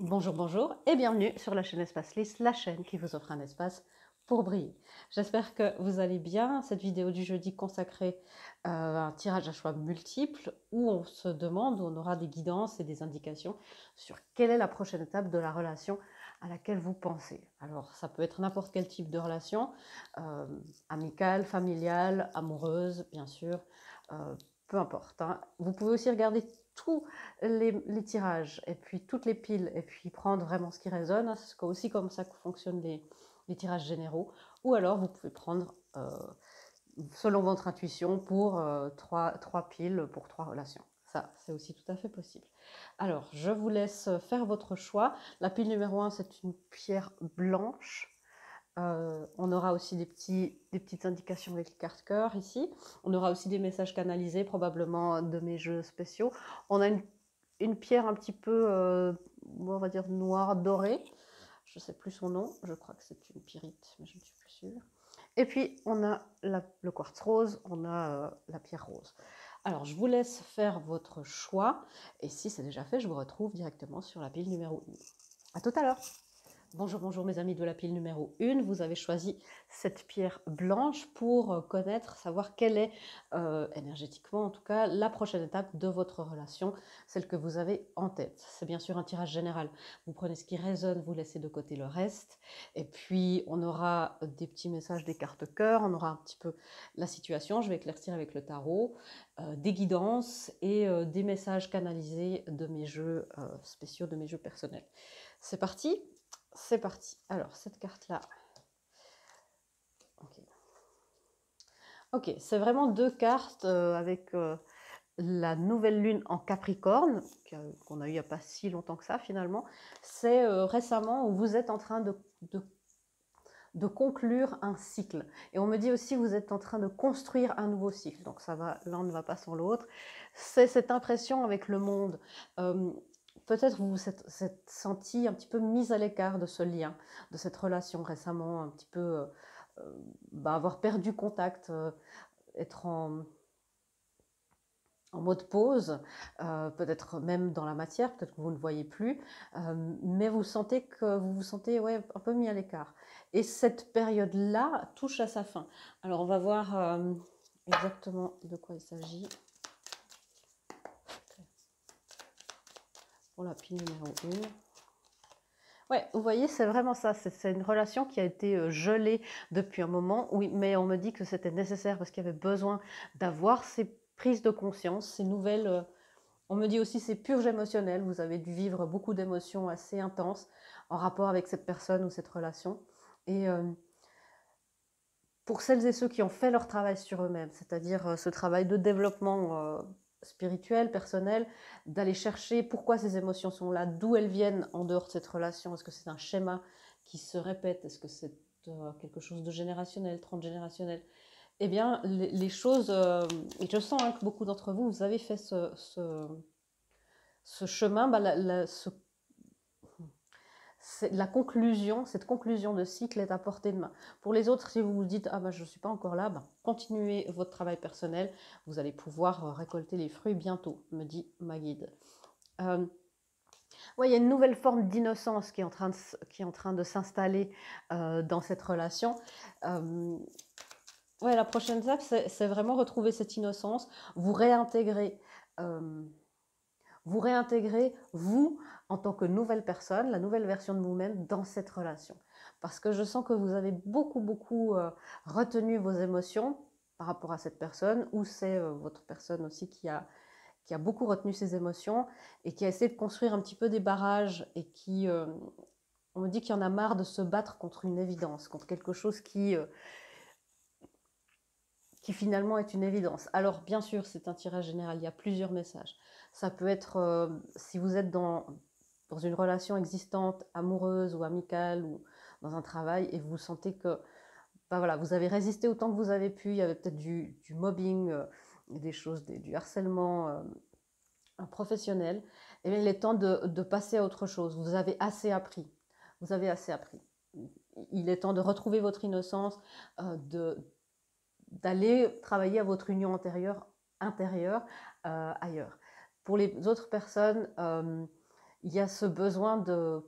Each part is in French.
Bonjour, bonjour et bienvenue sur la chaîne Espace Lys, la chaîne qui vous offre un espace pour briller. J'espère que vous allez bien. Cette vidéo du jeudi consacrée à un tirage à choix multiple où on se demande, où on aura des guidances et des indications sur quelle est la prochaine étape de la relation à laquelle vous pensez. Alors ça peut être n'importe quel type de relation, euh, amicale, familiale, amoureuse, bien sûr, peu importe, hein. Vous pouvez aussi regarder tous les tirages et puis toutes les piles et puis prendre vraiment ce qui résonne. C'est aussi comme ça que fonctionnent les tirages généraux. Ou alors vous pouvez prendre selon votre intuition pour trois piles pour 3 relations. Ça, c'est aussi tout à fait possible. Alors, je vous laisse faire votre choix. La pile numéro 1, c'est une pierre blanche. On aura aussi des petites indications avec les cartes cœur ici. On aura aussi des messages canalisés, probablement de mes jeux spéciaux. On a une pierre un petit peu, on va dire noire, dorée. Je ne sais plus son nom. Je crois que c'est une pyrite, mais je ne suis plus sûre. Et puis, on a le quartz rose, on a la pierre rose. Alors, je vous laisse faire votre choix. Et si c'est déjà fait, je vous retrouve directement sur la pile numéro 1. À tout à l'heure. Bonjour, bonjour mes amis de la pile numéro 1. Vous avez choisi cette pierre blanche pour connaître, savoir quelle est, énergétiquement en tout cas, la prochaine étape de votre relation, celle que vous avez en tête. C'est bien sûr un tirage général. Vous prenez ce qui résonne, vous laissez de côté le reste. Et puis, on aura des petits messages des cartes cœur, on aura un petit peu la situation. Je vais éclaircir avec le tarot, des guidances et des messages canalisés de mes jeux spéciaux, de mes jeux personnels. C'est parti. C'est parti. Alors, cette carte-là. Ok, okay, c'est vraiment 2 cartes avec la nouvelle lune en Capricorne, qu'on a eu il n'y a pas si longtemps que ça finalement. C'est récemment où vous êtes en train de conclure un cycle. Et on me dit aussi vous êtes en train de construire un nouveau cycle. Donc ça va, l'un ne va pas sans l'autre. C'est cette impression avec le monde. Peut-être vous vous êtes senti un petit peu mise à l'écart de ce lien, de cette relation récemment, un petit peu avoir perdu contact, être en mode pause, peut-être même dans la matière, peut-être que vous ne voyez plus, mais vous sentez que vous vous sentez ouais, un peu mis à l'écart. Et cette période-là touche à sa fin. Alors on va voir exactement de quoi il s'agit. Pour la pile numéro 1. Ouais, vous voyez, c'est vraiment ça. C'est une relation qui a été gelée depuis un moment, oui, mais on me dit que c'était nécessaire parce qu'il y avait besoin d'avoir ces prises de conscience, ces nouvelles. On me dit aussi ces purges émotionnelles. Vous avez dû vivre beaucoup d'émotions assez intenses en rapport avec cette personne ou cette relation. Et pour celles et ceux qui ont fait leur travail sur eux-mêmes, c'est-à-dire ce travail de développement spirituel, personnel, d'aller chercher pourquoi ces émotions sont là, d'où elles viennent en dehors de cette relation. Est-ce que c'est un schéma qui se répète? Est-ce que c'est quelque chose de générationnel, transgénérationnel? Eh bien, les choses, et je sens hein, que beaucoup d'entre vous, vous avez fait ce chemin, la conclusion, cette conclusion de cycle est à portée de main. Pour les autres, si vous vous dites « Ah ben je ne suis pas encore là », continuez votre travail personnel. Vous allez pouvoir récolter les fruits bientôt, me dit ma guide. Ouais, il y a une nouvelle forme d'innocence qui est en train de s'installer dans cette relation. Ouais, la prochaine étape, c'est vraiment retrouver cette innocence, vous réintégrer. Vous réintégrez, vous, en tant que nouvelle personne, la nouvelle version de vous-même dans cette relation. Parce que je sens que vous avez beaucoup retenu vos émotions par rapport à cette personne, ou c'est votre personne aussi qui a beaucoup retenu ses émotions et qui a essayé de construire un petit peu des barrages et qui, on me dit qu'il y en a marre de se battre contre une évidence, contre quelque chose qui finalement est une évidence. Alors bien sûr, c'est un tirage général, il y a plusieurs messages. Ça peut être, si vous êtes dans une relation existante, amoureuse ou amicale, ou dans un travail, et vous sentez que voilà, vous avez résisté autant que vous avez pu, il y avait peut-être du mobbing, des choses, du harcèlement professionnel, et bien il est temps de passer à autre chose. Vous avez assez appris. Vous avez assez appris. Il est temps de retrouver votre innocence, d'aller travailler à votre union intérieure ailleurs. Pour les autres personnes, il y a ce besoin de...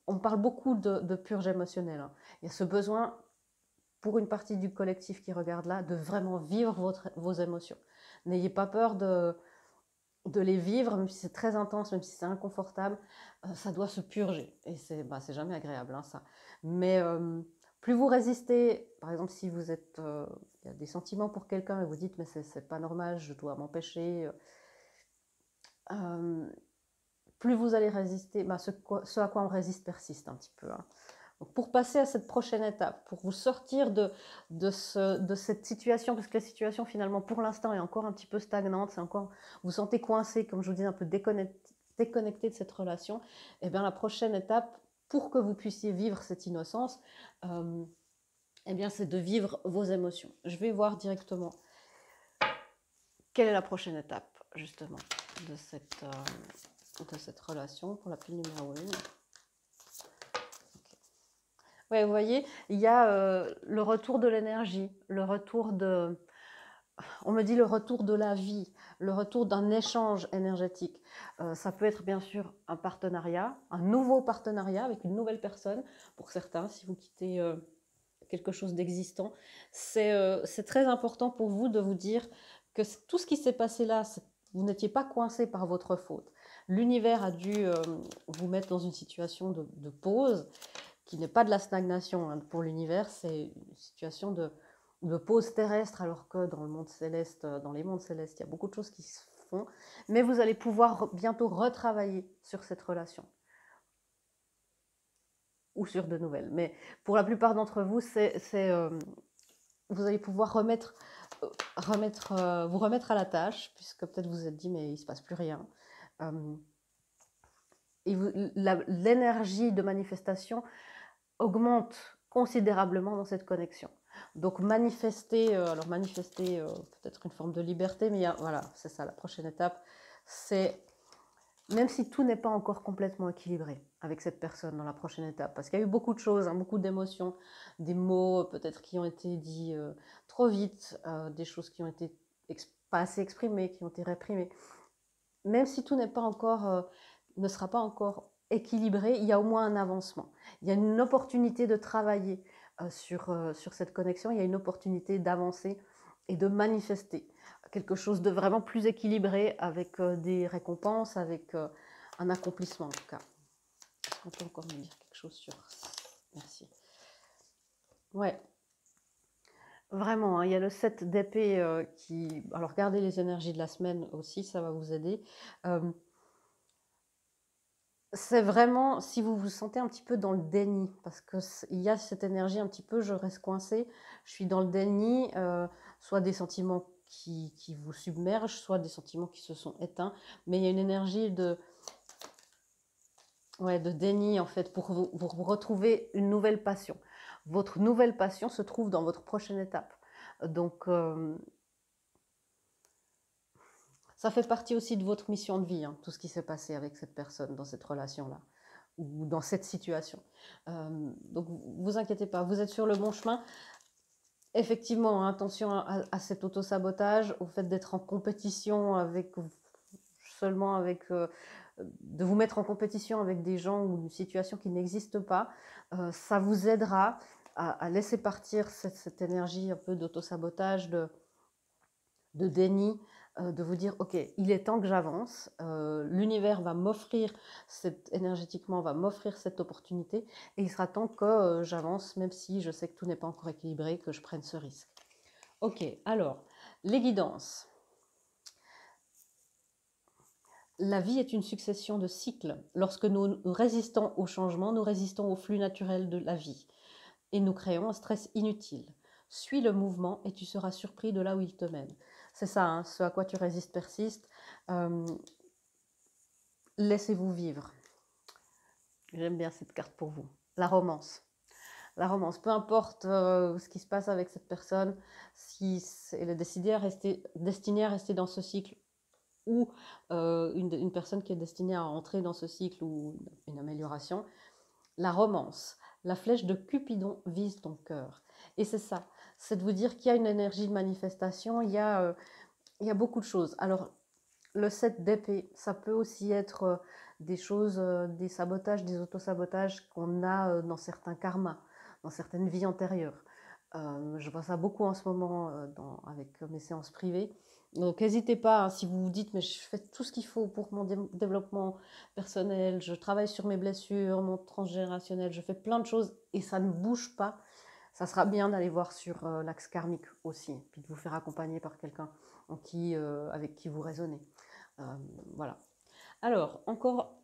On parle beaucoup de purge émotionnelle, hein. Il y a ce besoin, pour une partie du collectif qui regarde là, de vraiment vivre vos émotions. N'ayez pas peur de les vivre, même si c'est très intense, même si c'est inconfortable, ça doit se purger. Et c'est jamais agréable, hein, ça. Mais plus vous résistez, par exemple, si vous êtes, il y a des sentiments pour quelqu'un et vous dites, mais c'est pas normal, je dois m'empêcher, plus vous allez résister, ce à quoi on résiste persiste un petit peu, hein. Donc pour passer à cette prochaine étape, pour vous sortir de cette situation, parce que la situation finalement pour l'instant est encore un petit peu stagnante, vous vous sentez coincé, comme je vous dis, un peu déconnecté de cette relation, et bien la prochaine étape, pour que vous puissiez vivre cette innocence, eh bien c'est de vivre vos émotions. Je vais voir directement quelle est la prochaine étape, justement, de cette relation pour la pile numéro 1. Ouais, vous voyez, il y a le retour de l'énergie, on me dit le retour de la vie, le retour d'un échange énergétique. Ça peut être bien sûr un partenariat, un nouveau partenariat avec une nouvelle personne, pour certains, si vous quittez quelque chose d'existant. C'est très important pour vous de vous dire que tout ce qui s'est passé là, vous n'étiez pas coincé par votre faute. L'univers a dû vous mettre dans une situation de pause, qui n'est pas de la stagnation, hein. Pour l'univers, c'est une situation de pause terrestre, alors que dans le monde céleste, dans les mondes célestes, il y a beaucoup de choses qui se font. Mais vous allez pouvoir bientôt retravailler sur cette relation. Ou sur de nouvelles. Mais pour la plupart d'entre vous, vous allez pouvoir vous remettre à la tâche, puisque peut-être vous vous êtes dit, mais il ne se passe plus rien. Et l'énergie de manifestation augmente considérablement dans cette connexion. Donc manifester peut-être une forme de liberté, mais voilà, c'est ça la prochaine étape. C'est, même si tout n'est pas encore complètement équilibré avec cette personne dans la prochaine étape, parce qu'il y a eu beaucoup de choses, hein, beaucoup d'émotions, des mots peut-être qui ont été dits trop vite, des choses qui ont été pas assez exprimées, qui ont été réprimées. Même si tout n'est pas encore, ne sera pas encore équilibré, il y a au moins un avancement. Il y a une opportunité de travailler sur cette connexion, il y a une opportunité d'avancer et de manifester quelque chose de vraiment plus équilibré, avec des récompenses, avec un accomplissement en tout cas. On peut encore me dire quelque chose sur... Merci. Ouais. Vraiment, hein, il y a le 7 d'épée qui... Alors regardez les énergies de la semaine aussi, ça va vous aider. C'est vraiment, si vous vous sentez un petit peu dans le déni, parce qu'il y a cette énergie un petit peu, je reste coincée, je suis dans le déni, soit des sentiments qui vous submergent, soit des sentiments qui se sont éteints, mais il y a une énergie de déni en fait, pour vous retrouver une nouvelle passion. Votre nouvelle passion se trouve dans votre prochaine étape. Donc, ça fait partie aussi de votre mission de vie, hein, tout ce qui s'est passé avec cette personne dans cette relation-là, ou dans cette situation. Donc, vous inquiétez pas, vous êtes sur le bon chemin. Effectivement, hein, attention à cet auto-sabotage, au fait d'être en compétition seulement avec... de vous mettre en compétition avec des gens ou une situation qui n'existe pas. Ça vous aidera à laisser partir cette énergie un peu d'auto-sabotage, de déni, de vous dire, ok, il est temps que j'avance, l'univers va m'offrir, énergétiquement va m'offrir cette opportunité, et il sera temps que j'avance, même si je sais que tout n'est pas encore équilibré, que je prenne ce risque. Ok, alors, les guidances. La vie est une succession de cycles. Lorsque nous résistons au changement, nous résistons au flux naturel de la vie, et nous créons un stress inutile. Suis le mouvement et tu seras surpris de là où il te mène. C'est ça, hein, ce à quoi tu résistes persiste. Laissez-vous vivre. J'aime bien cette carte pour vous. La romance. La romance, peu importe ce qui se passe avec cette personne, si elle est destinée à rester dans ce cycle, ou une personne qui est destinée à entrer dans ce cycle, ou une amélioration. La romance, la flèche de Cupidon vise ton cœur. Et c'est ça, c'est de vous dire qu'il y a une énergie de manifestation, il y a beaucoup de choses. Alors, le 7 d'épée, ça peut aussi être des choses, des sabotages, des autosabotages qu'on a dans certains karmas, dans certaines vies antérieures. Je vois ça beaucoup en ce moment avec mes séances privées. Donc n'hésitez pas, hein, si vous vous dites, mais je fais tout ce qu'il faut pour mon développement personnel, je travaille sur mes blessures, mon transgénérationnel, je fais plein de choses et ça ne bouge pas. Ça sera bien d'aller voir sur l'axe karmique aussi, puis de vous faire accompagner par quelqu'un avec qui vous raisonnez. Voilà. Alors, encore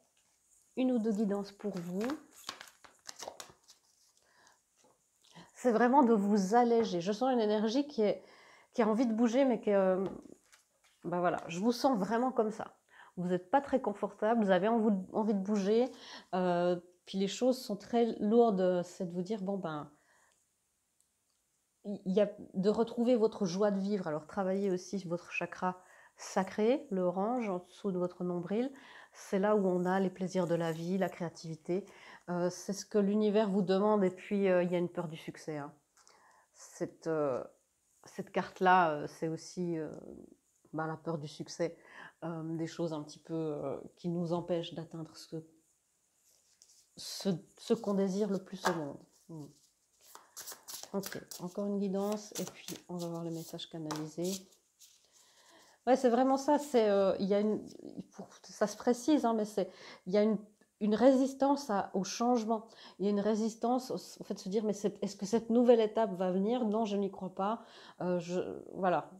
une ou deux guidances pour vous. C'est vraiment de vous alléger. Je sens une énergie qui a envie de bouger, mais ben voilà, je vous sens vraiment comme ça. Vous n'êtes pas très confortable, vous avez envie de bouger, puis les choses sont très lourdes. C'est de vous dire, bon ben, il y a de retrouver votre joie de vivre. Alors travaillez aussi votre chakra sacré, le orange, en dessous de votre nombril. C'est là où on a les plaisirs de la vie, la créativité. C'est ce que l'univers vous demande. Et puis, il y a une peur du succès. Hein. Cette carte-là, c'est aussi la peur du succès. Des choses un petit peu qui nous empêchent d'atteindre ce qu'on désire le plus au monde. Ok, encore une guidance et puis on va voir le message canalisé. Ouais, c'est vraiment ça. Ça se précise, hein, mais il y a une résistance au changement. Il y a une résistance au fait de se dire, mais est-ce que cette nouvelle étape va venir? Non, je n'y crois pas. Voilà,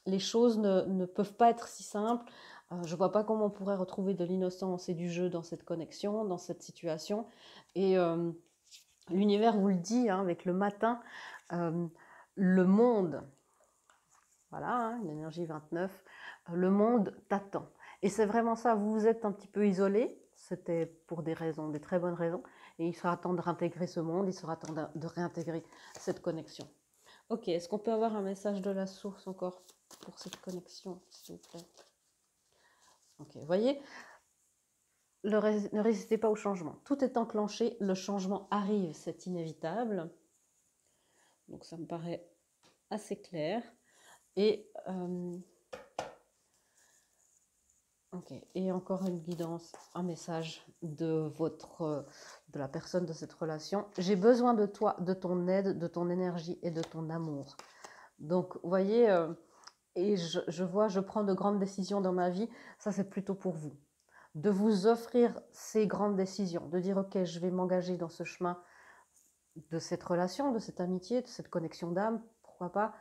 les choses ne peuvent pas être si simples. Je ne vois pas comment on pourrait retrouver de l'innocence et du jeu dans cette connexion, dans cette situation. Et l'univers vous le dit, hein, avec le matin, le monde, voilà, hein, l'énergie 29, le monde t'attend. Et c'est vraiment ça, vous vous êtes un petit peu isolé, c'était pour des raisons, des très bonnes raisons, et il sera temps de réintégrer ce monde, il sera temps de réintégrer cette connexion. Ok, est-ce qu'on peut avoir un message de la source encore pour cette connexion, s'il vous plaît? Ok, vous voyez, ne résistez pas au changement. Tout est enclenché, le changement arrive, c'est inévitable. Donc ça me paraît assez clair. Et, et encore une guidance, un message de la personne de cette relation. J'ai besoin de toi, de ton aide, de ton énergie et de ton amour. Donc, vous voyez, et je prends de grandes décisions dans ma vie. Ça, c'est plutôt pour vous. De vous offrir ces grandes décisions, de dire, ok, je vais m'engager dans ce chemin de cette relation, de cette amitié, de cette connexion d'âme, pourquoi pas,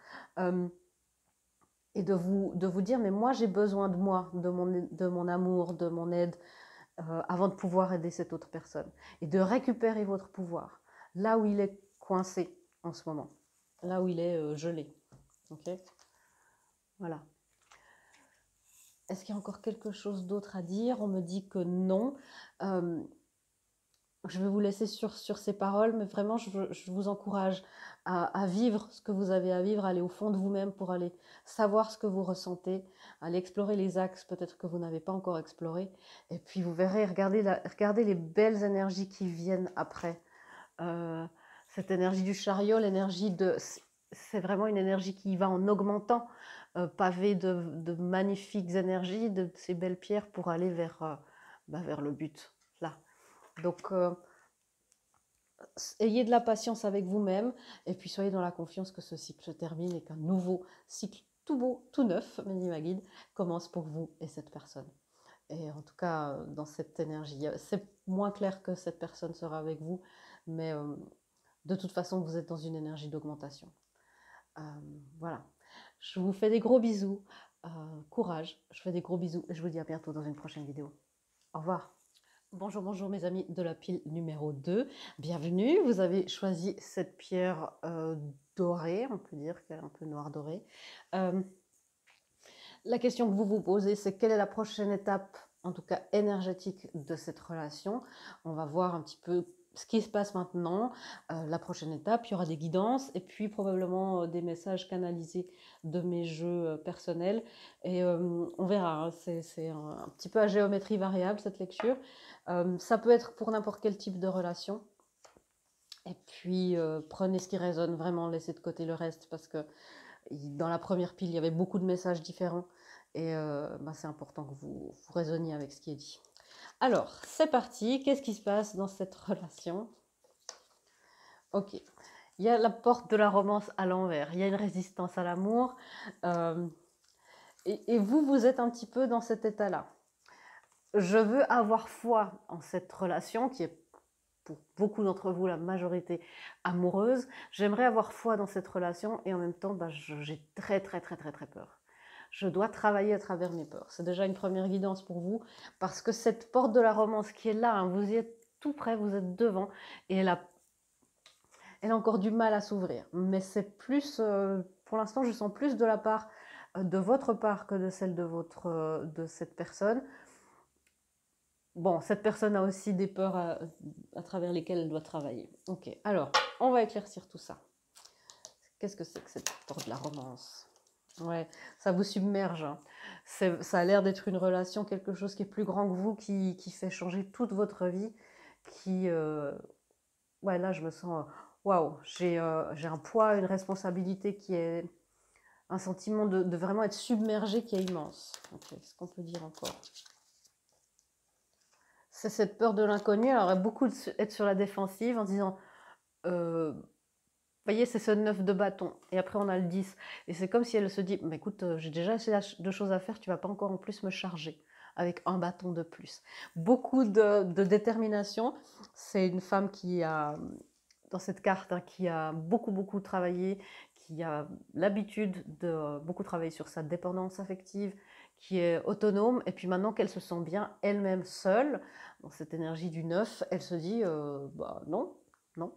et de vous dire, mais moi j'ai besoin de moi, de mon amour, de mon aide, avant de pouvoir aider cette autre personne, et de récupérer votre pouvoir, là où il est coincé en ce moment, là où il est gelé. Ok, voilà. Est-ce qu'il y a encore quelque chose d'autre à dire? On me dit que non. Je vais vous laisser sur ces paroles, mais vraiment, je vous encourage à vivre ce que vous avez à vivre, à aller au fond de vous-même pour aller savoir ce que vous ressentez, aller explorer les axes peut-être que vous n'avez pas encore explorés. Et puis, vous verrez, regardez les belles énergies qui viennent après. Cette énergie du chariot, c'est vraiment une énergie qui va en augmentant, pavée de magnifiques énergies, de ces belles pierres pour aller vers le but, là. Donc, ayez de la patience avec vous-même et puis soyez dans la confiance que ce cycle se termine et qu'un nouveau cycle tout beau, tout neuf, me dit ma guide, commence pour vous et cette personne. Et en tout cas, dans cette énergie, c'est moins clair que cette personne sera avec vous, mais de toute façon, vous êtes dans une énergie d'augmentation. Voilà. Je vous fais des gros bisous. Courage. Je fais des gros bisous et je vous dis à bientôt dans une prochaine vidéo. Au revoir. Bonjour, bonjour mes amis de la pile numéro 2. Bienvenue. Vous avez choisi cette pierre dorée, on peut dire qu'elle est un peu noire dorée. La question que vous vous posez, c'est quelle est la prochaine étape, en tout cas énergétique, de cette relation? On va voir un petit peu ce qui se passe maintenant. La prochaine étape, il y aura des guidances et puis probablement des messages canalisés de mes jeux personnels. Et on verra, hein, c'est un petit peu à géométrie variable cette lecture. Ça peut être pour n'importe quel type de relation. Et puis prenez ce qui résonne vraiment, laissez de côté le reste parce que dans la première pile, il y avait beaucoup de messages différents et c'est important que vous raisonniez avec ce qui est dit. Alors, c'est parti. Qu'est-ce qui se passe dans cette relation? Ok. Il y a la porte de la romance à l'envers. Il y a une résistance à l'amour. euh, et vous, vous êtes un petit peu dans cet état-là. Je veux avoir foi en cette relation qui est pour beaucoup d'entre vous, la majorité amoureuse. J'aimerais avoir foi dans cette relation et en même temps, j'ai très peur. Je dois travailler à travers mes peurs. C'est déjà une première guidance pour vous parce que cette porte de la romance qui est là, hein, vous y êtes tout près, vous êtes devant et elle a encore du mal à s'ouvrir. Mais c'est plus, pour l'instant, je sens plus de la part de votre part que de celle de cette personne. Bon, cette personne a aussi des peurs à travers lesquelles elle doit travailler. Ok, alors, on va éclaircir tout ça. Qu'est-ce que c'est que cette porte de la romance? Ouais, ça vous submerge, hein. Ça a l'air d'être une relation, quelque chose qui est plus grand que vous, qui fait changer toute votre vie, qui... ouais, là, je me sens... Waouh, j'ai un poids, une responsabilité qui est... Un sentiment de vraiment être submergé qui est immense. Ok, qu'est-ce qu'on peut dire encore? C'est cette peur de l'inconnu. Alors, beaucoup être sur la défensive en disant, vous voyez, c'est ce 9 de bâton. Et après, on a le 10. Et c'est comme si elle se dit, mais écoute, j'ai déjà assez de choses à faire, tu vas pas encore en plus me charger avec un bâton de plus. Beaucoup de détermination. C'est une femme qui a, dans cette carte, hein, qui a beaucoup travaillé, qui a l'habitude de beaucoup travailler sur sa dépendance affective, qui est autonome, et puis maintenant qu'elle se sent bien elle-même seule, dans cette énergie du 9, elle se dit, bah non, non.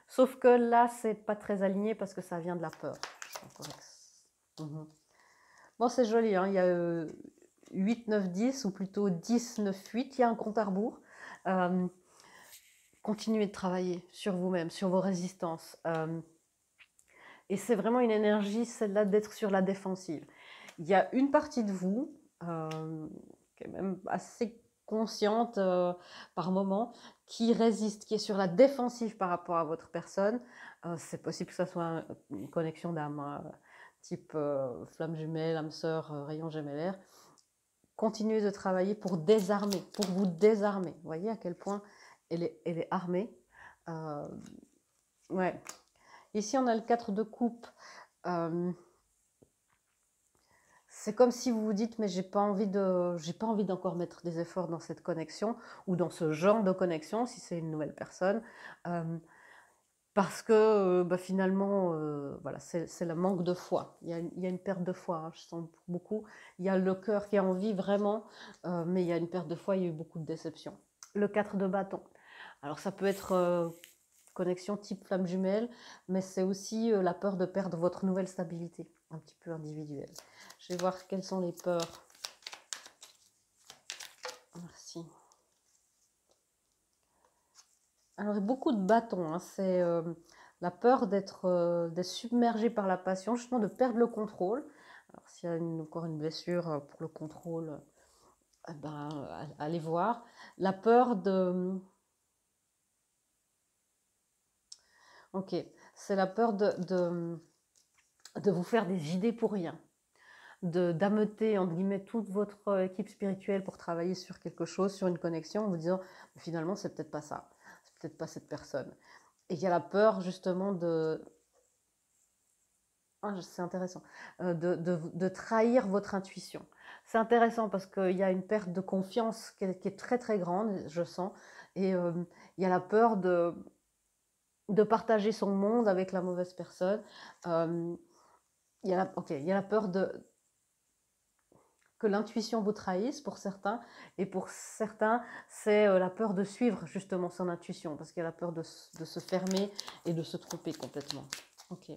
Sauf que là, c'est pas très aligné parce que ça vient de la peur. Mhm. Bon, c'est joli, hein. Il y a 8, 9, 10, ou plutôt 10, 9, 8, il y a un compte à rebours. Continuez de travailler sur vous-même, sur vos résistances. Et c'est vraiment une énergie, celle-là, d'être sur la défensive. Il y a une partie de vous, qui est même assez consciente par moment, qui résiste, qui est sur la défensive par rapport à votre personne. C'est possible que ça soit une connexion d'âme, hein, type flamme jumelle, âme sœur, rayon gémellaire. Continuez de travailler pour désarmer, pour vous désarmer. Vous voyez à quel point elle est armée. Euh, ouais. Ici, on a le 4 de coupe. C'est comme si vous vous dites, mais j'ai pas envie d'encore mettre des efforts dans cette connexion ou dans ce genre de connexion, si c'est une nouvelle personne, parce que finalement, voilà, c'est le manque de foi. Il y a une perte de foi, hein, je sens beaucoup. Il y a le cœur qui a envie vraiment, mais il y a une perte de foi, il y a eu beaucoup de déceptions. Le 4 de bâton. Alors ça peut être connexion type flamme jumelle, mais c'est aussi la peur de perdre votre nouvelle stabilité, un petit peu individuelle. Je vais voir quelles sont les peurs. Merci. Alors, il y a beaucoup de bâtons, hein. C'est la peur d'être submergé par la passion, justement de perdre le contrôle. Alors, s'il y a encore une blessure pour le contrôle, eh ben, allez voir. La peur de... Ok, c'est la peur de vous faire des idées pour rien. D'ameuter, entre guillemets, toute votre équipe spirituelle pour travailler sur quelque chose, sur une connexion, en vous disant, finalement, c'est peut-être pas ça. C'est peut-être pas cette personne. Et il y a la peur, justement, de... Ah, c'est intéressant. De trahir votre intuition. C'est intéressant parce qu'il y a une perte de confiance qui est très grande, je sens. Et il y a la peur de partager son monde avec la mauvaise personne. Il y a il y a la peur que l'intuition vous trahisse pour certains, et pour certains, c'est la peur de suivre justement son intuition, parce qu'il y a la peur de se fermer et de se tromper complètement. Ok.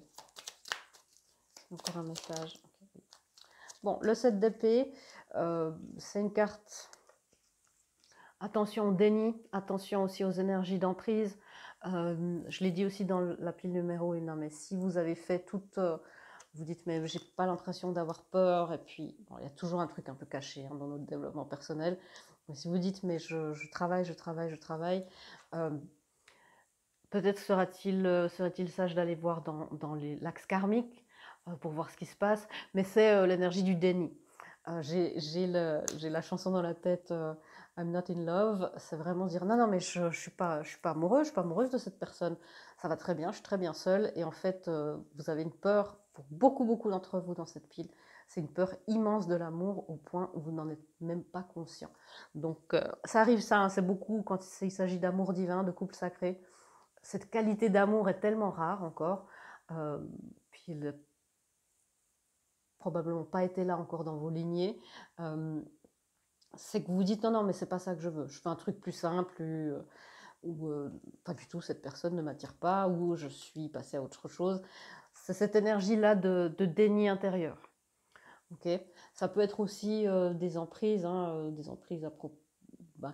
Encore un message. Okay. Bon, le 7 d'épée, c'est une carte. Attention au déni, attention aussi aux énergies d'emprise. Je l'ai dit aussi dans l'appli numéro 1, mais si vous avez fait toute... vous dites, mais j'ai pas l'impression d'avoir peur, et puis bon, il y a toujours un truc un peu caché, hein, dans notre développement personnel. Mais si vous dites, mais je travaille, peut-être serait-il sage d'aller voir dans l'axe karmique pour voir ce qui se passe, mais c'est l'énergie du déni. J'ai la chanson dans la tête, I'm not in love. C'est vraiment dire non, non, mais je suis pas, amoureux, je suis pas amoureuse de cette personne. Ça va très bien, je suis très bien seule. Et en fait, vous avez une peur pour beaucoup, beaucoup d'entre vous dans cette pile. C'est une peur immense de l'amour au point où vous n'en êtes même pas conscient. Donc, ça arrive, ça, hein, c'est beaucoup quand il s'agit d'amour divin, de couple sacré. Cette qualité d'amour est tellement rare encore. Euh, puis il n'a probablement pas été là encore dans vos lignées. C'est que vous vous dites non, non, mais c'est pas ça que je veux. Je fais un truc plus simple, ou pas du tout, cette personne ne m'attire pas, ou je suis passée à autre chose. C'est cette énergie-là de déni intérieur. Okay, ça peut être aussi des emprises, hein, des emprises bah,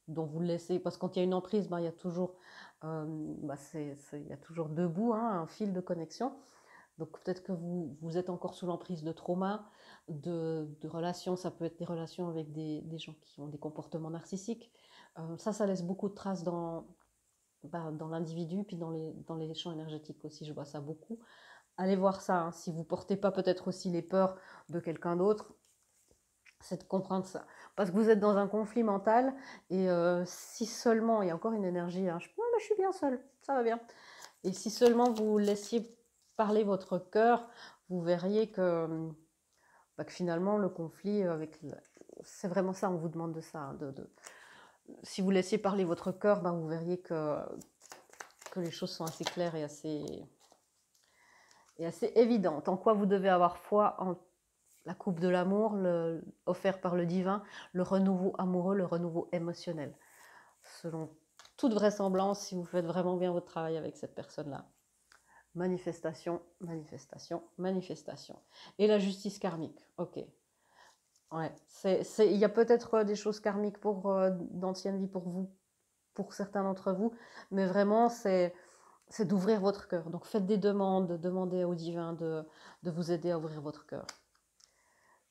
dont vous le laissez, parce que quand il y a une emprise, bah, il y a toujours, il y a toujours deux bouts, hein, un fil de connexion. Donc peut-être que vous êtes encore sous l'emprise de trauma, de relations, ça peut être des relations avec des gens qui ont des comportements narcissiques. Ça laisse beaucoup de traces dans l'individu, puis dans les champs énergétiques aussi, je vois ça beaucoup. Allez voir ça, hein. Si vous ne portez pas peut-être aussi les peurs de quelqu'un d'autre, c'est de comprendre ça. Parce que vous êtes dans un conflit mental, et si seulement, il y a encore une énergie, hein, je suis bien seule, ça va bien. Et si seulement vous laissiez parler votre cœur, vous verriez que finalement le conflit c'est vraiment ça, on vous demande de ça. Si vous laissiez parler votre cœur, vous verriez que les choses sont assez claires et assez évidentes. En quoi vous devez avoir foi? En la coupe de l'amour offert par le divin, le renouveau amoureux, le renouveau émotionnel. Selon toute vraisemblance, si vous faites vraiment bien votre travail avec cette personne-là. Manifestation, manifestation, manifestation. Et la justice karmique, ok. Ouais, il y a peut-être des choses karmiques d'ancienne vie pour vous, pour certains d'entre vous, mais vraiment, c'est d'ouvrir votre cœur. Donc faites des demandes, demandez au divin de vous aider à ouvrir votre cœur.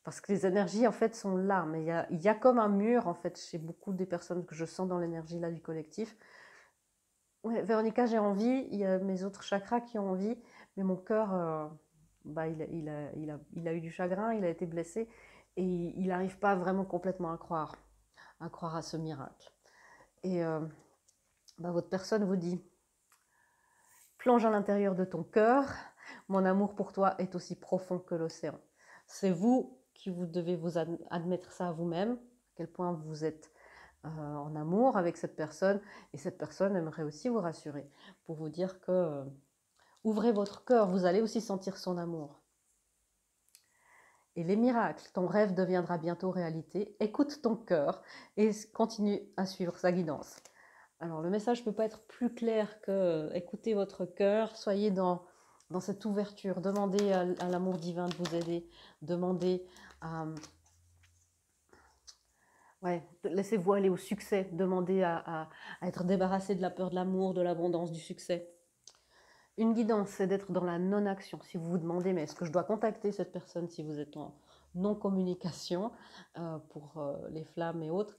Parce que les énergies, en fait, sont là, mais il y a comme un mur, en fait, chez beaucoup des personnes que je sens dans l'énergie là du collectif. Ouais, Véronica, j'ai envie, il y a mes autres chakras qui ont envie, mais mon cœur, il a eu du chagrin, il a été blessé, et il n'arrive pas vraiment complètement à croire à ce miracle. Et votre personne vous dit, plonge à l'intérieur de ton cœur, mon amour pour toi est aussi profond que l'océan. C'est vous qui vous devez vous admettre ça à vous-même, à quel point vous êtes en amour avec cette personne, et cette personne aimerait aussi vous rassurer pour vous dire que ouvrez votre cœur, vous allez aussi sentir son amour. Et les miracles, ton rêve deviendra bientôt réalité. Écoute ton cœur et continue à suivre sa guidance. Alors le message ne peut pas être plus clair que écoutez votre cœur, soyez dans cette ouverture, demandez à l'amour divin de vous aider, demandez à... laissez-vous aller au succès, demandez à être débarrassé de la peur de l'amour, de l'abondance, du succès. Une guidance, c'est d'être dans la non-action. Si vous vous demandez, mais est-ce que je dois contacter cette personne si vous êtes en non-communication pour les flammes et autres,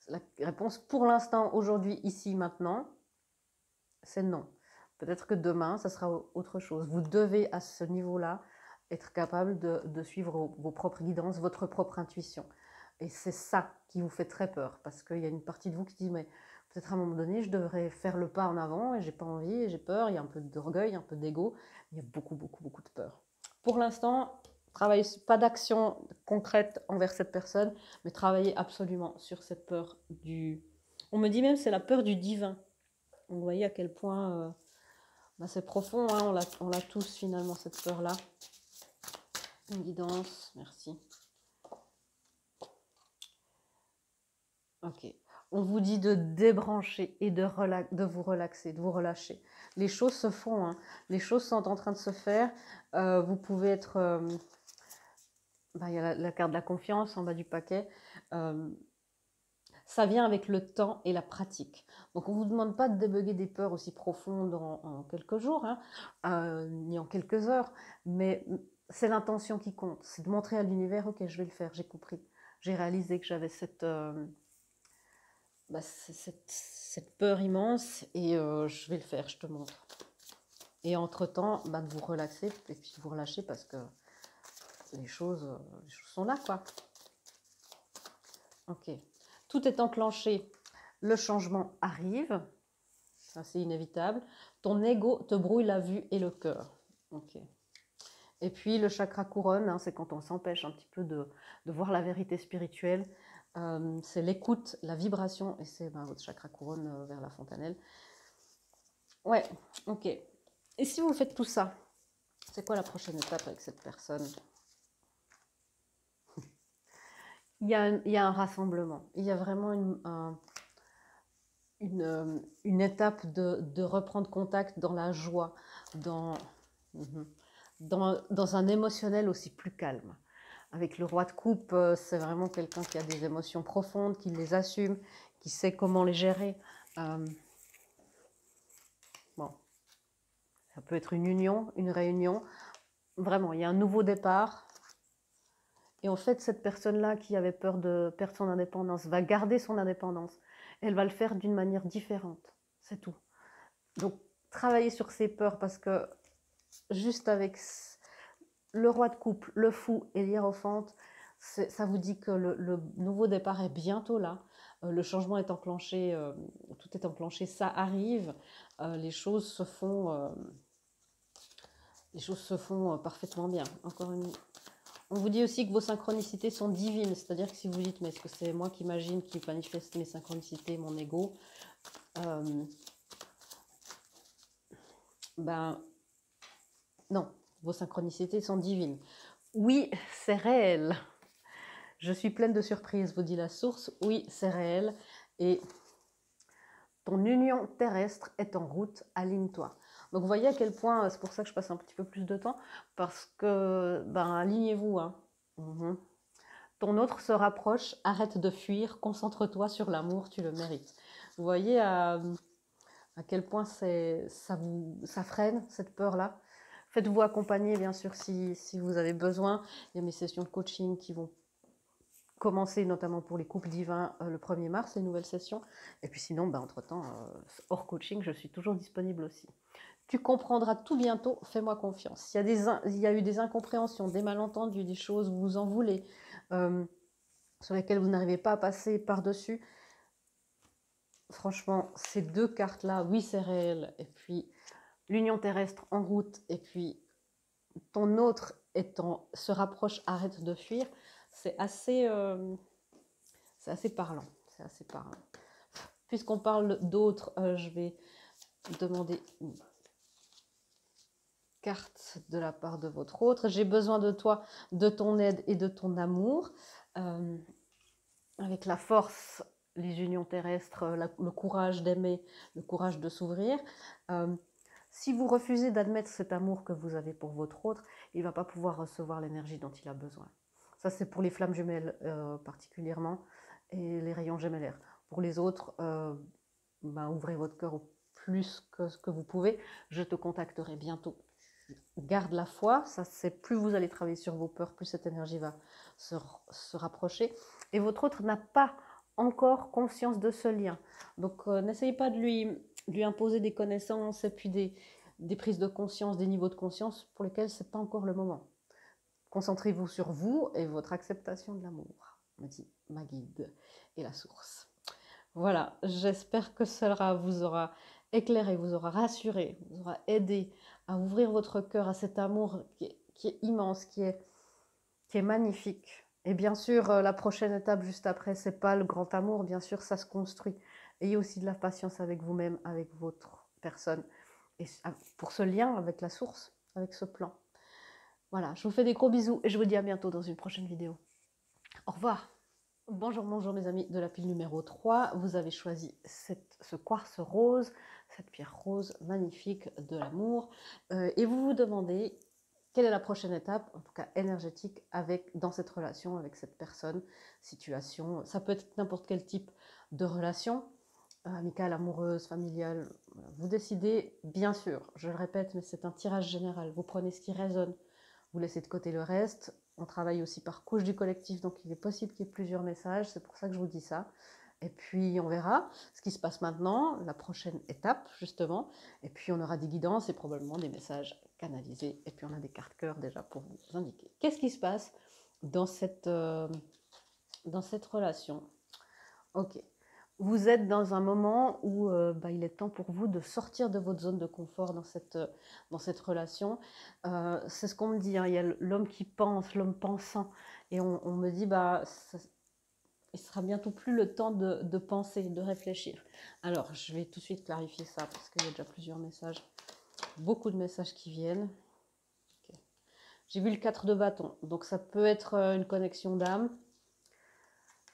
la réponse pour l'instant, aujourd'hui, ici, maintenant, c'est non. Peut-être que demain, ça sera autre chose. Vous devez, à ce niveau-là, être capable de suivre vos propres guidances, votre propre intuition. Et c'est ça qui vous fait très peur, parce qu'il y a une partie de vous qui dit, mais peut-être à un moment donné, je devrais faire le pas en avant, et j'ai pas envie, et j'ai peur, il y a un peu d'orgueil, un peu d'ego, il y a beaucoup, beaucoup, beaucoup de peur. Pour l'instant, travaillez pas d'action concrète envers cette personne, mais travaillez absolument sur cette peur du... On me dit même c'est la peur du divin. Vous voyez à quel point c'est profond, hein, on l'a tous finalement, cette peur-là. Une guidance, merci. Ok. On vous dit de débrancher et de vous relaxer, de vous relâcher. Les choses se font, hein. Les choses sont en train de se faire. Vous pouvez être... il y a la carte de la confiance en bas du paquet. Ça vient avec le temps et la pratique. Donc on ne vous demande pas de débugger des peurs aussi profondes en quelques jours, hein, ni en quelques heures, mais c'est l'intention qui compte. C'est de montrer à l'univers, ok, je vais le faire, j'ai compris. J'ai réalisé que j'avais cette peur immense, et je vais le faire, je te montre. Et entre-temps, de vous relaxer et puis de vous relâcher, parce que les choses sont là, quoi. Ok. Tout est enclenché. Le changement arrive. Ça, c'est inévitable. Ton ego te brouille la vue et le cœur. Ok. Et puis, le chakra couronne, hein, c'est quand on s'empêche un petit peu de voir la vérité spirituelle. C'est l'écoute, la vibration, et c'est votre chakra couronne vers la fontanelle. Ouais, ok. Et si vous faites tout ça, c'est quoi la prochaine étape avec cette personne? Il y a un rassemblement. Il y a vraiment une étape de reprendre contact dans la joie, dans un émotionnel aussi plus calme. Avec le roi de coupe, c'est vraiment quelqu'un qui a des émotions profondes, qui les assume, qui sait comment les gérer. Bon, ça peut être une union, une réunion. Vraiment, il y a un nouveau départ. Et en fait, cette personne-là qui avait peur de perdre son indépendance va garder son indépendance. Elle va le faire d'une manière différente. C'est tout. Donc, travailler sur ses peurs parce que juste avec le roi de coupe, le fou et l'hiérophante, ça vous dit que le nouveau départ est bientôt là. Le changement est enclenché, tout est enclenché, ça arrive. Les choses se font parfaitement bien. On vous dit aussi que vos synchronicités sont divines, c'est-à-dire que si vous dites mais est-ce que c'est moi qui imagine, qui manifeste mes synchronicités, mon ego, ben non, vos synchronicités sont divines. Oui, c'est réel. Je suis pleine de surprises, vous dit la source. Oui, c'est réel. Et ton union terrestre est en route, aligne-toi. Donc vous voyez à quel point, c'est pour ça que je passe un petit peu plus de temps, parce que, alignez-vous. Hein. Ton autre se rapproche, arrête de fuir, concentre-toi sur l'amour, tu le mérites. Vous voyez à quel point ça freine, cette peur-là. Faites-vous accompagner, bien sûr, si vous avez besoin. Il y a mes sessions de coaching qui vont commencer, notamment pour les couples divins, le 1er mars, les nouvelles sessions. Et puis sinon, entre-temps, hors coaching, je suis toujours disponible aussi. Tu comprendras tout bientôt, fais-moi confiance. Il y a eu des incompréhensions, des malentendus, des choses, vous vous en voulez, sur lesquelles vous n'arrivez pas à passer par-dessus. Franchement, ces deux cartes-là, oui, c'est réel. Et puis, l'union terrestre en route, et puis ton autre se rapproche, arrête de fuir, c'est assez parlant. C'est assez parlant. Puisqu'on parle d'autres, je vais demander une carte de la part de votre autre. J'ai besoin de toi, de ton aide et de ton amour. Avec la force, les unions terrestres, le courage d'aimer, le courage de s'ouvrir. Si vous refusez d'admettre cet amour que vous avez pour votre autre, il ne va pas pouvoir recevoir l'énergie dont il a besoin. Ça, c'est pour les flammes jumelles particulièrement et les rayons gemellaires. Pour les autres, ouvrez votre cœur au plus que ce que vous pouvez. Je te contacterai bientôt. Garde la foi, ça c'est plus vous allez travailler sur vos peurs, plus cette énergie va se rapprocher. Et votre autre n'a pas encore conscience de ce lien. Donc n'essayez pas de lui imposer des connaissances et puis des prises de conscience, des niveaux de conscience pour lesquels ce n'est pas encore le moment. Concentrez-vous sur vous et votre acceptation de l'amour, me dit ma guide et la source. Voilà, j'espère que cela vous aura éclairé, vous aura rassuré, vous aura aidé à ouvrir votre cœur à cet amour qui est immense, qui est magnifique. Et bien sûr, la prochaine étape juste après, c'est pas le grand amour, bien sûr, ça se construit. Ayez aussi de la patience avec vous-même, avec votre personne, et pour ce lien avec la source, avec ce plan. Voilà, je vous fais des gros bisous et je vous dis à bientôt dans une prochaine vidéo. Au revoir. Bonjour mes amis de la pile numéro 3. Vous avez choisi ce quartz rose, cette pierre rose magnifique de l'amour. Et vous vous demandez quelle est la prochaine étape, en tout cas énergétique, dans cette relation avec cette personne, situation. Ça peut être n'importe quel type de relation, amicale, amoureuse, familiale. Vous décidez, bien sûr, je le répète, mais c'est un tirage général. Vous prenez ce qui résonne, vous laissez de côté le reste. On travaille aussi par couche du collectif, donc il est possible qu'il y ait plusieurs messages, c'est pour ça que je vous dis ça. Et puis on verra ce qui se passe maintenant, la prochaine étape justement. Et puis on aura des guidances et probablement des messages canalisés. Et puis on a des cartes cœur déjà pour vous indiquer. Qu'est-ce qui se passe dans cette relation? Ok. Vous êtes dans un moment où il est temps pour vous de sortir de votre zone de confort dans cette relation. C'est ce qu'on me dit, hein, il y a l'homme qui pense, l'homme pensant. Et on me dit, il sera bientôt plus le temps de penser, de réfléchir. Alors, je vais tout de suite clarifier ça parce qu'il y a déjà plusieurs messages, beaucoup de messages qui viennent. Okay. J'ai vu le 4 de bâton, donc ça peut être une connexion d'âme.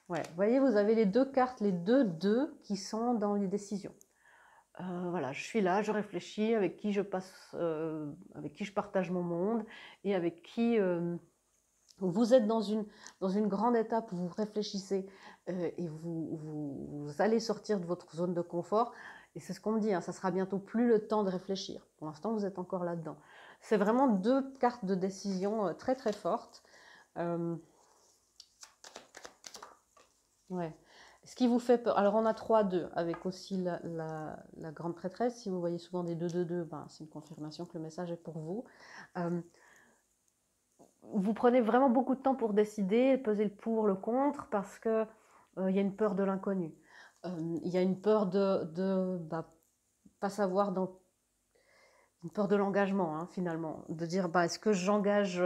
Ouais, vous voyez, vous avez les deux cartes, les deux qui sont dans les décisions. Voilà, je suis là, je réfléchis avec qui je passe, avec qui je partage mon monde et avec qui vous êtes dans une grande étape où vous réfléchissez et vous allez sortir de votre zone de confort. Et c'est ce qu'on me dit, hein, ça sera bientôt plus le temps de réfléchir. Pour l'instant, vous êtes encore là-dedans. C'est vraiment deux cartes de décision très très fortes. Ouais. Ce qui vous fait peur, alors on a 3-2 avec aussi la grande prêtresse. Si vous voyez souvent des 2-2-2, c'est une confirmation que le message est pour vous. Vous prenez vraiment beaucoup de temps pour décider, peser le pour, le contre, parce que y a une peur de l'inconnu. Il y a une peur de pas savoir, une peur de l'engagement, hein, finalement. De dire, est-ce que j'engage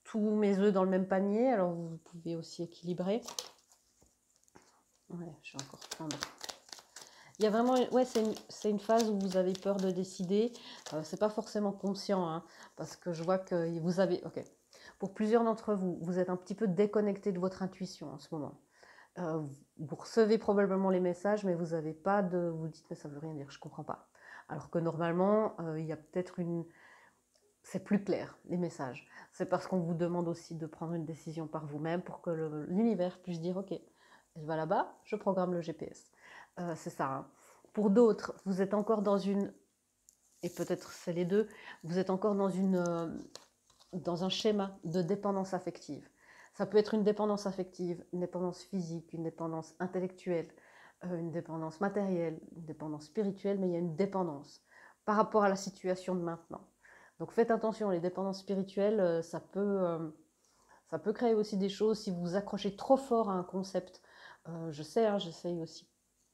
tous mes œufs dans le même panier? Alors vous pouvez aussi équilibrer. Ouais, je vais encore prendre. Il y a vraiment, ouais, c'est une phase où vous avez peur de décider. C'est pas forcément conscient, hein, parce que je vois que vous avez, ok, pour plusieurs d'entre vous, vous êtes un petit peu déconnecté de votre intuition en ce moment. Vous recevez probablement les messages, mais vous n'avez pas de, vous dites, mais ça veut rien dire, je comprends pas. Alors que normalement, il y a peut-être c'est plus clair, les messages. C'est parce qu'on vous demande aussi de prendre une décision par vous-même pour que l'univers puisse dire, ok, elle va là-bas, je programme le GPS. C'est ça. Hein. Pour d'autres, vous êtes encore dans une, et peut-être c'est les deux, vous êtes encore dans un schéma de dépendance affective. Ça peut être une dépendance affective, une dépendance physique, une dépendance intellectuelle, une dépendance matérielle, une dépendance spirituelle, mais il y a une dépendance par rapport à la situation de maintenant. Donc faites attention, les dépendances spirituelles, ça peut créer aussi des choses si vous vous accrochez trop fort à un concept. Je sais, hein, j'essaye aussi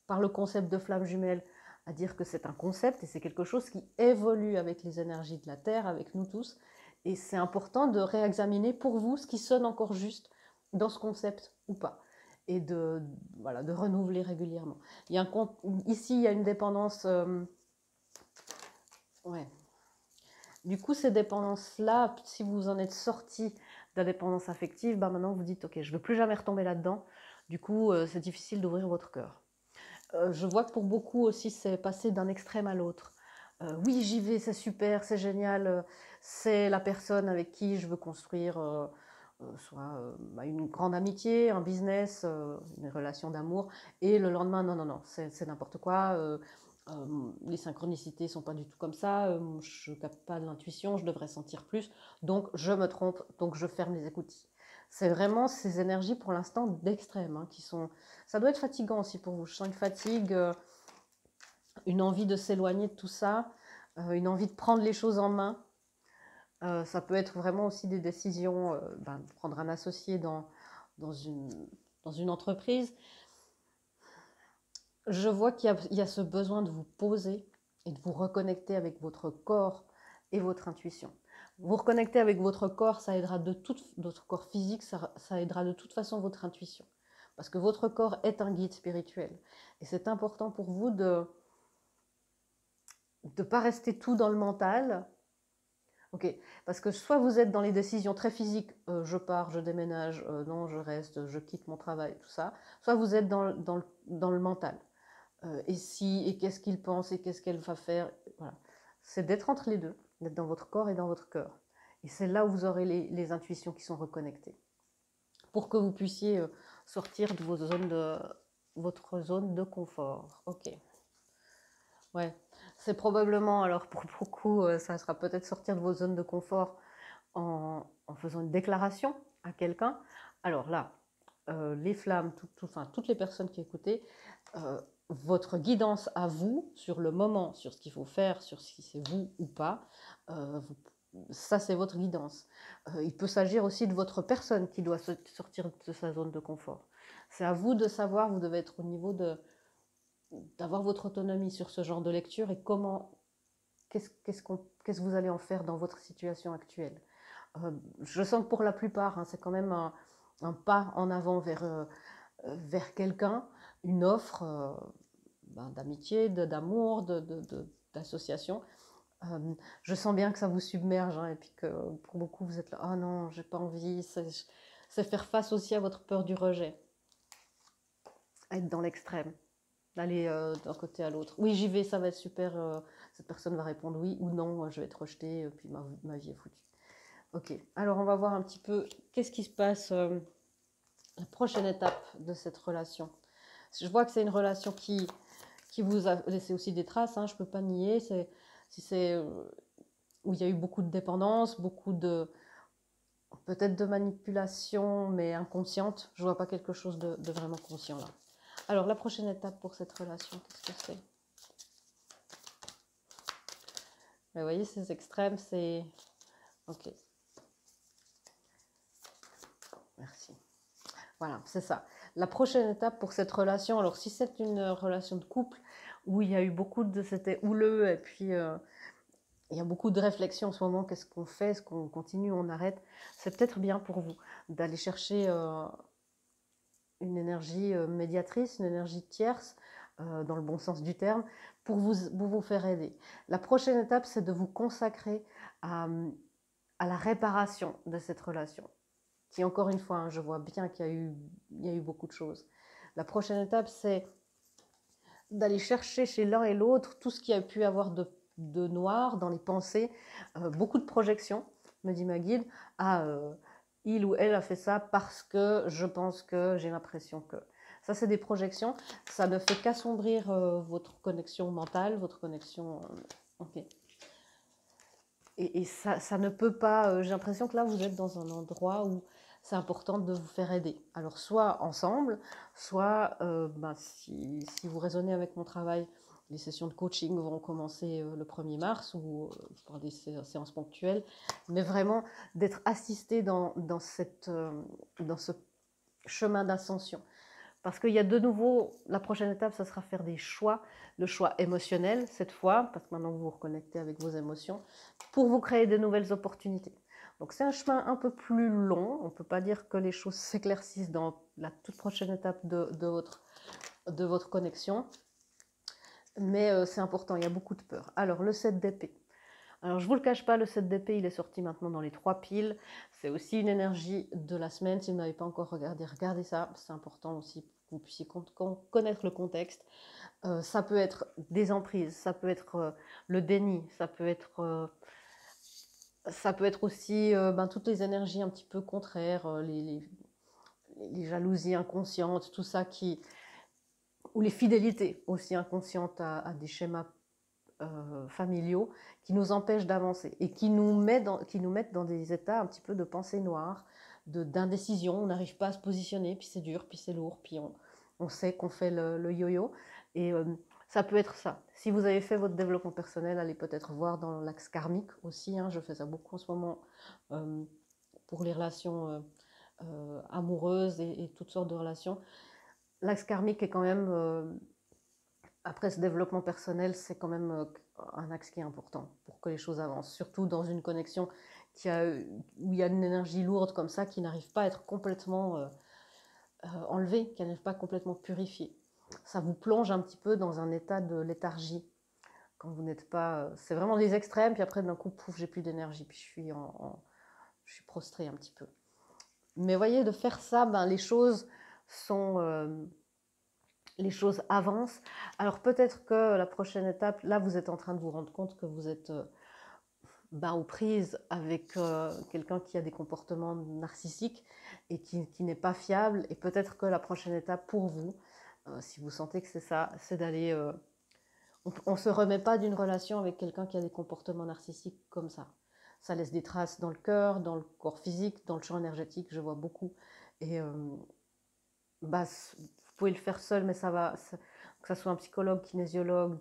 par le concept de flamme jumelle à dire que c'est un concept et c'est quelque chose qui évolue avec les énergies de la Terre, avec nous tous. Et c'est important de réexaminer pour vous ce qui sonne encore juste dans ce concept ou pas. Et de renouveler régulièrement. Ici, il y a une dépendance. Ouais. Du coup, ces dépendances-là, si vous en êtes sorti de la dépendance affective, maintenant vous dites, ok, je ne veux plus jamais retomber là-dedans. Du coup, c'est difficile d'ouvrir votre cœur. Je vois que pour beaucoup aussi, c'est passer d'un extrême à l'autre. Oui, j'y vais, c'est super, c'est génial, c'est la personne avec qui je veux construire soit une grande amitié, un business, une relation d'amour, et le lendemain, non, non, non, c'est n'importe quoi, les synchronicités sont pas du tout comme ça, je capte pas de l'intuition, je devrais sentir plus, donc je me trompe, donc je ferme les écoutilles. C'est vraiment ces énergies pour l'instant d'extrême hein, qui sont... Ça doit être fatigant aussi pour vous. Je sens une fatigue, une envie de s'éloigner de tout ça, une envie de prendre les choses en main. Ça peut être vraiment aussi des décisions, de prendre un associé dans une entreprise. Je vois qu'il y a ce besoin de vous poser et de vous reconnecter avec votre corps et votre intuition. Vous reconnecter avec votre corps, ça aidera votre corps physique, ça aidera de toute façon votre intuition. Parce que votre corps est un guide spirituel. Et c'est important pour vous de ne pas rester tout dans le mental. Ok, parce que soit vous êtes dans les décisions très physiques, je pars, je déménage, non, je reste, je quitte mon travail, tout ça. Soit vous êtes dans le mental. Et qu'est-ce qu'il pense, et qu'est-ce qu'elle va faire. Voilà. C'est d'être entre les deux, d'être dans votre corps et dans votre cœur. Et c'est là où vous aurez les intuitions qui sont reconnectées. Pour que vous puissiez sortir de votre zone de confort. Ok. Ouais. C'est probablement, alors pour beaucoup, ça sera peut-être sortir de vos zones de confort en faisant une déclaration à quelqu'un. Alors là, les flammes, enfin, toutes les personnes qui écoutaient, votre guidance à vous sur le moment, sur ce qu'il faut faire, sur si c'est vous ou pas, ça c'est votre guidance. Il peut s'agir aussi de votre personne qui doit sortir de sa zone de confort. C'est à vous de savoir, vous devez être au niveau d'avoir votre autonomie sur ce genre de lecture et qu'est-ce que vous allez en faire dans votre situation actuelle. Je sens que pour la plupart, hein, c'est quand même un pas en avant vers quelqu'un, une offre d'amitié, d'amour, d'association. Je sens bien que ça vous submerge, hein, et puis que pour beaucoup vous êtes là, oh non, j'ai pas envie. C'est faire face aussi à votre peur du rejet, être dans l'extrême, d'aller d'un côté à l'autre. Oui, j'y vais, ça va être super. Cette personne va répondre oui ou non, je vais être rejetée, puis ma vie est foutue. Ok, alors on va voir un petit peu qu'est-ce qui se passe, la prochaine étape de cette relation. Je vois que c'est une relation qui vous a laissé aussi des traces, hein, je ne peux pas nier. Si c'est où il y a eu beaucoup de dépendance, beaucoup de peut-être de manipulation, mais inconsciente. Je ne vois pas quelque chose de vraiment conscient là. Alors la prochaine étape pour cette relation, qu'est-ce que c'est? Vous voyez, ces extrêmes, c'est... Ok. Merci. Voilà, c'est ça. La prochaine étape pour cette relation, alors si c'est une relation de couple où il y a eu beaucoup de... C'était houleux et puis il y a beaucoup de réflexions en ce moment, qu'est-ce qu'on fait, est-ce qu'on continue, on arrête? C'est peut-être bien pour vous d'aller chercher une énergie médiatrice, une énergie tierce, dans le bon sens du terme, pour vous faire aider. La prochaine étape, c'est de vous consacrer à la réparation de cette relation. Qui, encore une fois, hein, je vois bien qu'il y a eu beaucoup de choses. La prochaine étape, c'est d'aller chercher chez l'un et l'autre tout ce qu'il y a pu avoir de noir dans les pensées, beaucoup de projections, me dit ma guide. Il ou elle a fait ça parce que je pense que, j'ai l'impression que. Ça, c'est des projections. Ça ne fait qu'assombrir votre connexion mentale, votre connexion... ok. Et ça ne peut pas... j'ai l'impression que là, vous êtes dans un endroit où c'est important de vous faire aider. Alors, soit ensemble, soit si vous raisonnez avec mon travail, les sessions de coaching vont commencer le 1er mars ou par des séances ponctuelles, mais vraiment d'être assisté dans ce chemin d'ascension. Parce qu'il y a de nouveau, la prochaine étape, ça sera faire des choix, le choix émotionnel cette fois, parce que maintenant vous vous reconnectez avec vos émotions, pour vous créer de nouvelles opportunités. Donc c'est un chemin un peu plus long, on ne peut pas dire que les choses s'éclaircissent dans la toute prochaine étape de votre connexion, mais c'est important, il y a beaucoup de peur. Alors le 7 d'épée. Alors je ne vous le cache pas, le 7 d'épée, il est sorti maintenant dans les 3 piles. C'est aussi une énergie de la semaine. Si vous n'avez pas encore regardé, regardez ça. C'est important aussi que vous puissiez connaître le contexte. Ça peut être des emprises, ça peut être le déni, ça peut être aussi toutes les énergies un petit peu contraires, les jalousies inconscientes, tout ça ou les fidélités aussi inconscientes à des schémas familiaux qui nous empêchent d'avancer et qui nous mettent dans des états un petit peu de pensée noire, d'indécision. On n'arrive pas à se positionner, puis c'est dur, puis c'est lourd, puis on sait qu'on fait le yo-yo. Et ça peut être ça. Si vous avez fait votre développement personnel, allez peut-être voir dans l'axe karmique aussi. Hein, je fais ça beaucoup en ce moment pour les relations amoureuses et toutes sortes de relations. L'axe karmique est quand même... après ce développement personnel, c'est quand même un axe qui est important pour que les choses avancent, surtout dans une connexion où il y a une énergie lourde comme ça qui n'arrive pas à être complètement enlevée, qui n'arrive pas complètement purifiée. Ça vous plonge un petit peu dans un état de léthargie quand vous n'êtes pas... c'est vraiment des extrêmes, puis après d'un coup, pouf, j'ai plus d'énergie, puis je suis prostrée un petit peu. Mais voyez, de faire ça, les choses sont... les choses avancent. Alors peut-être que la prochaine étape, là vous êtes en train de vous rendre compte que vous êtes aux prises avec quelqu'un qui a des comportements narcissiques et qui n'est pas fiable. Et peut-être que la prochaine étape pour vous, si vous sentez que c'est ça, c'est d'aller... on ne se remet pas d'une relation avec quelqu'un qui a des comportements narcissiques comme ça. Ça laisse des traces dans le cœur, dans le corps physique, dans le champ énergétique, je vois beaucoup. Et bah, vous pouvez le faire seul, mais que ça soit un psychologue, kinésiologue,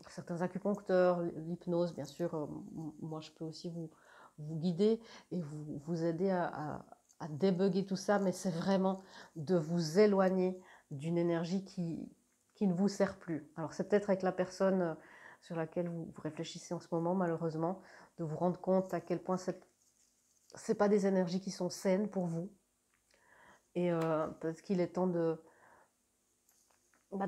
certains acupuncteurs, l'hypnose, bien sûr. Moi, je peux aussi vous guider et vous aider à débugger tout ça, mais c'est vraiment de vous éloigner d'une énergie qui ne vous sert plus. Alors, c'est peut-être avec la personne sur laquelle vous réfléchissez en ce moment, malheureusement, de vous rendre compte à quel point c'est pas des énergies qui sont saines pour vous. Et peut-être qu'il est temps de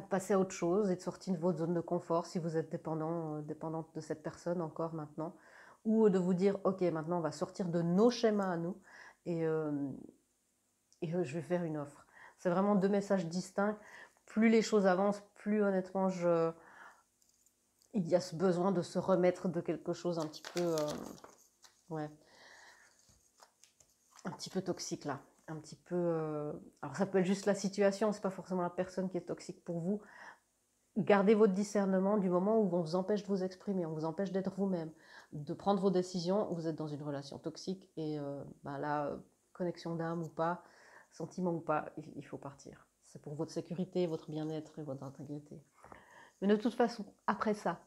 passer à autre chose et de sortir de votre zone de confort si vous êtes dépendante de cette personne encore maintenant. Ou de vous dire, ok, maintenant on va sortir de nos schémas à nous et je vais faire une offre. C'est vraiment deux messages distincts. Plus les choses avancent, plus honnêtement, il y a ce besoin de se remettre de quelque chose un petit peu, ouais, un petit peu toxique là. Un petit peu. Alors ça peut être juste la situation, c'est pas forcément la personne qui est toxique pour vous. Gardez votre discernement du moment où on vous empêche de vous exprimer, on vous empêche d'être vous-même, de prendre vos décisions. Vous êtes dans une relation toxique et là, connexion d'âme ou pas, sentiment ou pas, il faut partir. C'est pour votre sécurité, votre bien-être et votre intégrité. Mais de toute façon, après ça,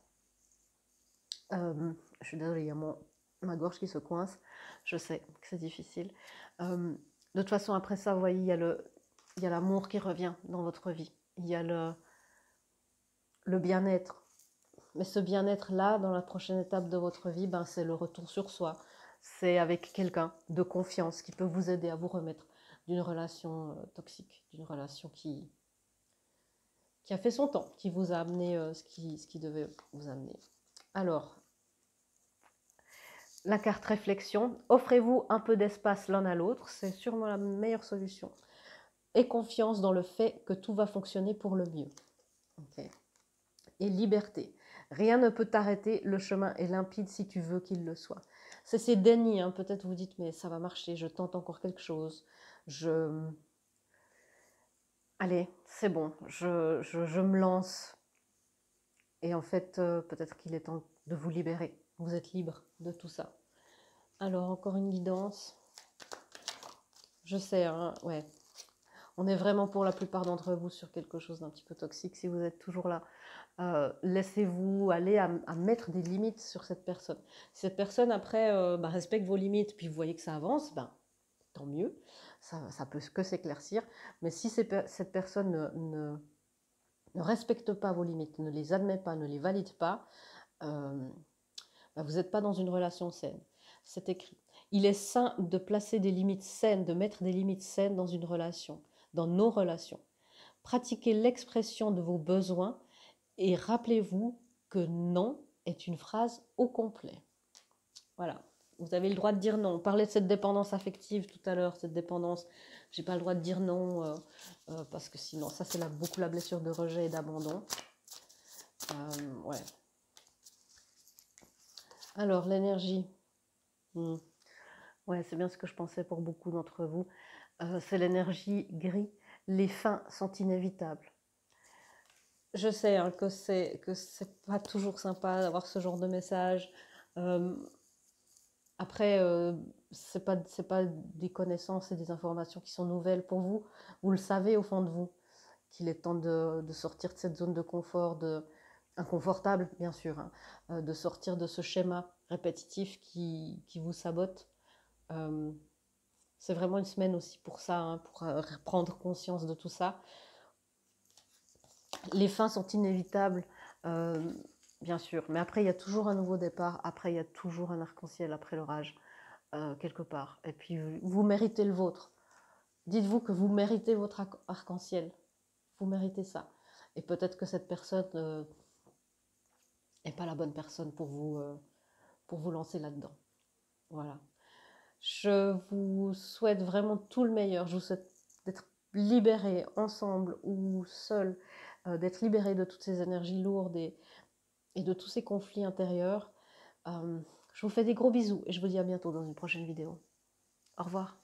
je suis désolée, il y a ma gorge qui se coince. Je sais que c'est difficile. De toute façon, après ça, vous voyez, il y a l'amour qui revient dans votre vie. Il y a le bien-être. Mais ce bien-être-là, dans la prochaine étape de votre vie, ben, c'est le retour sur soi. C'est avec quelqu'un de confiance qui peut vous aider à vous remettre d'une relation toxique, d'une relation qui a fait son temps, qui vous a amené ce qui devait vous amener. Alors, la carte réflexion, offrez-vous un peu d'espace l'un à l'autre, c'est sûrement la meilleure solution. Et confiance dans le fait que tout va fonctionner pour le mieux. Okay. Et liberté. Rien ne peut t'arrêter, le chemin est limpide si tu veux qu'il le soit. C'est ces dénis, hein. Peut-être vous dites, mais ça va marcher, je tente encore quelque chose. Allez, c'est bon, je me lance. Et en fait, peut-être qu'il est temps de vous libérer. Vous êtes libre de tout ça. Alors, encore une guidance. Je sais, hein, ouais. On est vraiment pour la plupart d'entre vous sur quelque chose d'un petit peu toxique. Si vous êtes toujours là, laissez-vous aller à mettre des limites sur cette personne. Si cette personne, après, respecte vos limites, puis vous voyez que ça avance, tant mieux. Ça peut que s'éclaircir. Mais si cette personne ne respecte pas vos limites, ne les admet pas, ne les valide pas, vous n'êtes pas dans une relation saine. C'est écrit. Il est sain de placer des limites saines, de mettre des limites saines dans une relation, dans nos relations. Pratiquez l'expression de vos besoins et rappelez-vous que non est une phrase au complet. Voilà. Vous avez le droit de dire non. On parlait de cette dépendance affective tout à l'heure, cette dépendance. J'ai pas le droit de dire non parce que sinon, ça c'est beaucoup la blessure de rejet et d'abandon. Ouais. Alors, l'énergie. Ouais, c'est bien ce que je pensais pour beaucoup d'entre vous. C'est l'énergie gris. Les fins sont inévitables. Je sais hein, que c'est pas toujours sympa d'avoir ce genre de message. Après, c'est pas des connaissances et des informations qui sont nouvelles pour vous. Vous le savez au fond de vous qu'il est temps de sortir de cette zone de confort, inconfortable bien sûr, hein, de sortir de ce schéma répétitif qui vous sabote. C'est vraiment une semaine aussi pour ça, hein, pour prendre conscience de tout ça. Les fins sont inévitables, bien sûr, mais après il y a toujours un nouveau départ, après il y a toujours un arc-en-ciel après l'orage, quelque part. Et puis vous méritez le vôtre. Dites-vous que vous méritez votre arc-en-ciel, vous méritez ça. Et peut-être que cette personne n'est pas la bonne personne pour vous lancer là-dedans. Voilà. Je vous souhaite vraiment tout le meilleur. Je vous souhaite d'être libérés ensemble ou seuls, d'être libérés de toutes ces énergies lourdes et de tous ces conflits intérieurs. Je vous fais des gros bisous et je vous dis à bientôt dans une prochaine vidéo. Au revoir.